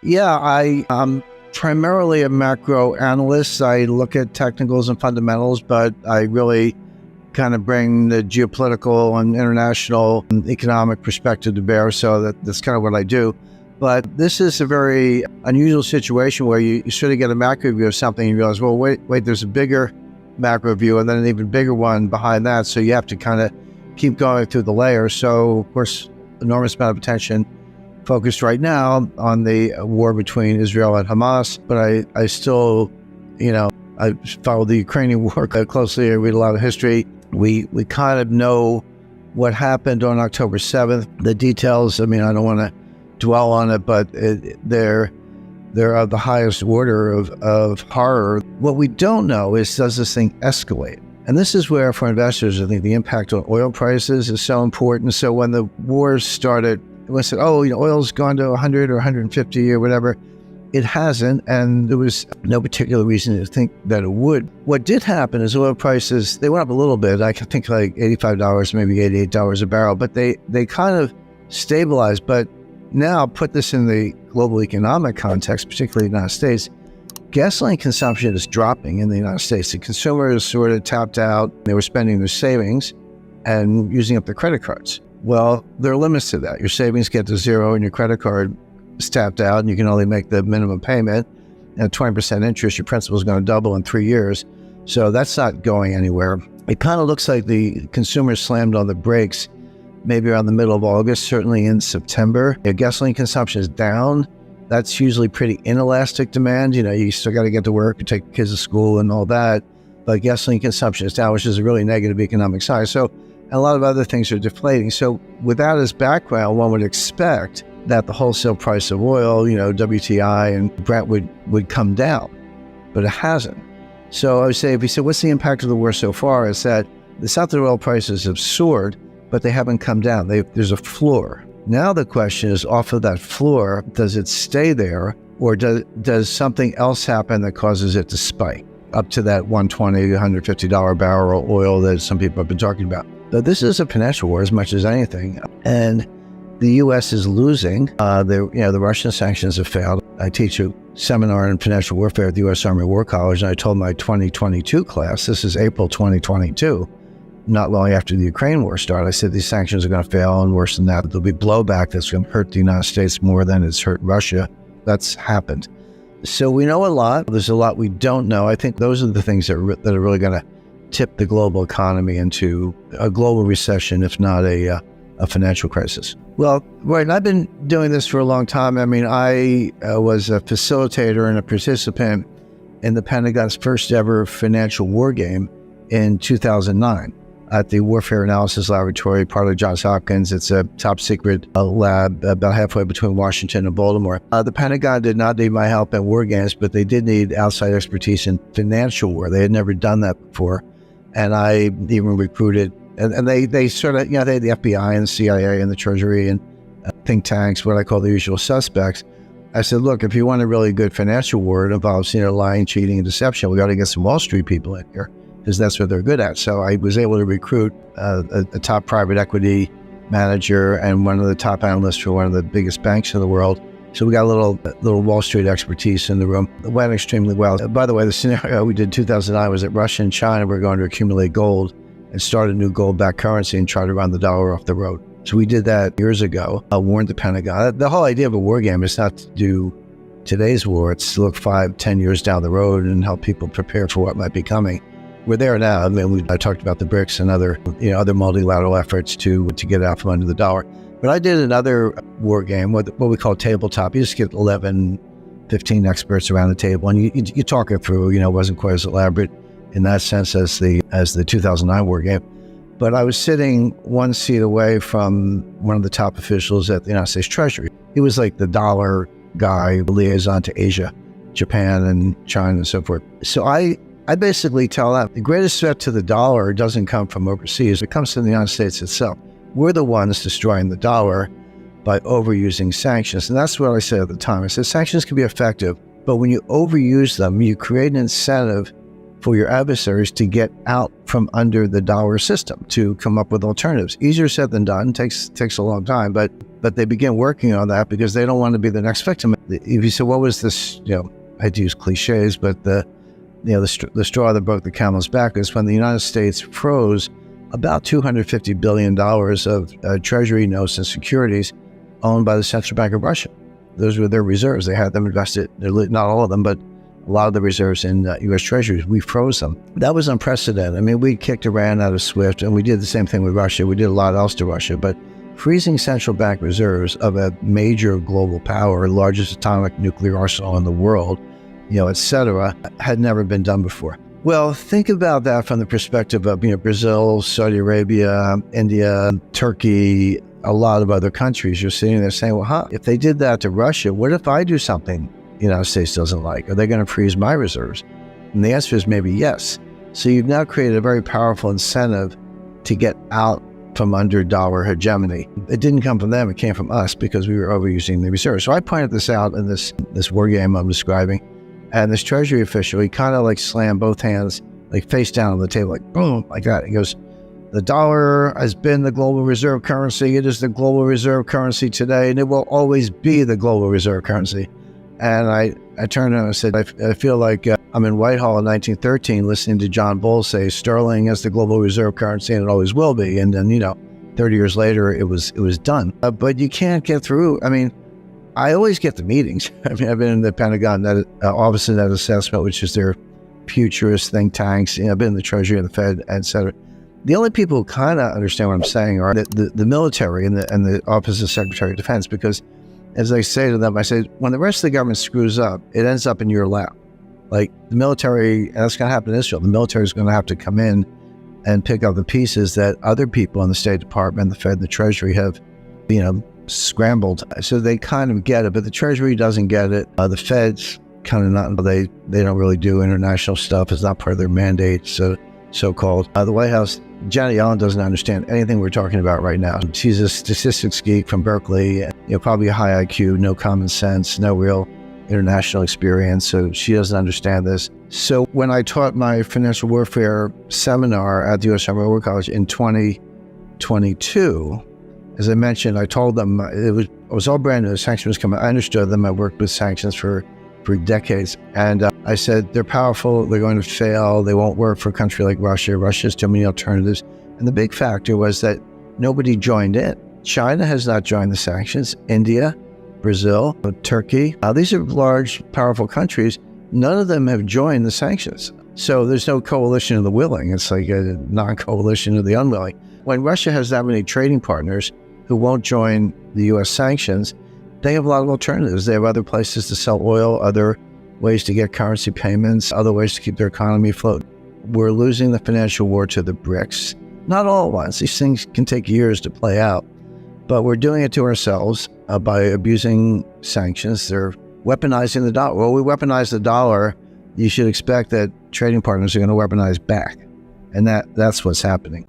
Yeah, I'm primarily a macro analyst. I look at technicals and fundamentals, but I really kind of bring the geopolitical and international and economic perspective to bear. So that's kind of what I do. But this is a very unusual situation where you sort of get a macro view of something and you realize, well, wait, there's a bigger macro view and then an even bigger one behind that. So you have to kind of keep going through the layers. So, of course, enormous amount of attention focused right now on the war between Israel and Hamas. But I still, I follow the Ukrainian war closely. I read a lot of history. We kind of know what happened on October 7th. The details, I don't want to dwell on it, but they're of the highest order of horror. What we don't know is, does this thing escalate? And this is where, for investors, I think the impact on oil prices is so important. So when the war started, we said, oil's gone to 100 or 150 or whatever. It hasn't, and there was no particular reason to think that it would. What did happen is oil prices, they went up a little bit. I think like $85, maybe $88 a barrel, but they kind of stabilized. But now put this in the global economic context, particularly the United States, gasoline consumption is dropping in the United States. The consumers sort of tapped out. They were spending their savings and using up their credit cards. Well, there are limits to that. Your savings get to zero and your credit card is tapped out and you can only make the minimum payment. At 20% interest, your principal is going to double in 3 years. So that's not going anywhere. It kind of looks like the consumers slammed on the brakes maybe around the middle of August, certainly in September. If gasoline consumption is down, that's usually pretty inelastic demand. You still got to get to work and take kids to school and all that. But gasoline consumption is down, which is a really negative economic sign. So a lot of other things are deflating. So with that as background, one would expect that the wholesale price of oil, WTI and Brent would come down, but it hasn't. So I would say, if you say, what's the impact of the war so far, is that the South oil prices have soared, but they haven't come down. There's a floor. Now the question is, off of that floor, does it stay there, or does something else happen that causes it to spike up to that $120, $150 barrel oil that some people have been talking about? But this is a financial war as much as anything, and the U.S. is losing. The Russian sanctions have failed. I teach a seminar in financial warfare at the U.S. Army War College, and I told my 2022 class, this is April 2022, not long after the Ukraine war started, I said these sanctions are going to fail, and worse than that, there'll be blowback that's going to hurt the United States more than it's hurt Russia. That's happened. So we know a lot. There's a lot we don't know. I think those are the things that are really going to tip the global economy into a global recession, if not a financial crisis. Well, right, I've been doing this for a long time. I was a facilitator and a participant in the Pentagon's first ever financial war game in 2009 at the Warfare Analysis Laboratory, part of Johns Hopkins. It's a top secret lab about halfway between Washington and Baltimore. The Pentagon did not need my help in war games, but they did need outside expertise in financial war. They had never done that before. And I even recruited, and they sort of, they had the FBI and the CIA and the Treasury and think tanks, what I call the usual suspects. I said, look, if you want a really good financial war, it involves, lying, cheating, and deception. We got to get some Wall Street people in here, because that's what they're good at. So I was able to recruit a top private equity manager and one of the top analysts for one of the biggest banks in the world. So we got a little Wall Street expertise in the room. It went extremely well. By the way, the scenario we did in 2009 was that Russia and China were going to accumulate gold and start a new gold-backed currency and try to run the dollar off the road. So we did that years ago. I warned the Pentagon. The whole idea of a war game is not to do today's war. It's to look 5-10 years down the road and help people prepare for what might be coming. We're there now. I talked about the BRICS and other multilateral efforts to get out from under the dollar. But I did another war game, what we call tabletop. You just get 11, 15 experts around the table, and you talk it through. It wasn't quite as elaborate in that sense as the 2009 war game. But I was sitting one seat away from one of the top officials at the United States Treasury. He was like the dollar guy, liaison to Asia, Japan, and China, and so forth. So I basically tell them the greatest threat to the dollar doesn't come from overseas. It comes from the United States itself. We're the ones destroying the dollar by overusing sanctions. And that's what I said at the time. I said sanctions can be effective, but when you overuse them, you create an incentive for your adversaries to get out from from under the dollar system to come up with alternatives. Easier said than done, takes a long time, but they begin working on that because they don't want to be the next victim. If you say, what was this, I hate to use cliches, but the straw that broke the camel's back is when the United States froze about $250 billion of treasury notes and securities owned by the Central Bank of Russia. Those were their reserves. They had them invested, not all of them, but a lot of the reserves in U.S. treasuries. We froze them. That was unprecedented. I mean, we kicked Iran out of SWIFT, and we did the same thing with Russia. We did a lot else to Russia, but freezing central bank reserves of a major global power, largest atomic nuclear arsenal in the world, etc., had never been done before. Well, think about that from the perspective of, Brazil, Saudi Arabia, India, Turkey, a lot of other countries. You're sitting there saying, well, if they did that to Russia, what if I do something the United States doesn't like? Are they going to freeze my reserves? And the answer is maybe yes. So you've now created a very powerful incentive to get out from under dollar hegemony. It didn't come from them, it came from us because we were overusing the reserves. So I pointed this out in this war game I'm describing. And this Treasury official, he kind of like slammed both hands, like face down on the table, like boom, like that. He goes, the dollar has been the global reserve currency. It is the global reserve currency today, and it will always be the global reserve currency. And I turned to him and said, I feel like I'm in Whitehall in 1913 listening to John Bull say sterling is the global reserve currency and it always will be. And then, 30 years later, it was done. But you can't get through. I mean, I always get the meetings. I mean, I've been in the Pentagon Office of Net Assessment, which is their futurist think tanks. I've been in the Treasury and the Fed, et cetera. The only people who kind of understand what I'm saying are the military and the Office of Secretary of Defense, because as I say to them, I say, when the rest of the government screws up, it ends up in your lap. Like the military, and that's going to happen in Israel, the military is going to have to come in and pick up the pieces that other people in the State Department, the Fed, and the Treasury have, scrambled. So they kind of get it, but the Treasury doesn't get it. The Fed's kind of not, they don't really do international stuff. It's not part of their mandate, so-called. The White House, Janet Yellen doesn't understand anything we're talking about right now. She's a statistics geek from Berkeley, probably a high IQ, no common sense, no real international experience, so she doesn't understand this. So when I taught my financial warfare seminar at the U.S. Army War College in 2022, as I mentioned, I told them it was all brand new. Sanctions was coming. I understood them. I worked with sanctions for decades. And I said, they're powerful. They're going to fail. They won't work for a country like Russia. Russia has too many alternatives. And the big factor was that nobody joined in. China has not joined the sanctions. India, Brazil, Turkey. These are large, powerful countries. None of them have joined the sanctions. So there's no coalition of the willing. It's like a non-coalition of the unwilling. When Russia has that many trading partners who won't join the U.S. sanctions, they have a lot of alternatives. They have other places to sell oil, other ways to get currency payments, other ways to keep their economy afloat. We're losing the financial war to the BRICS. Not all at once. These things can take years to play out. But we're doing it to ourselves by abusing sanctions. They're weaponizing the dollar. Well, we weaponize the dollar. You should expect that trading partners are going to weaponize back. And that's what's happening.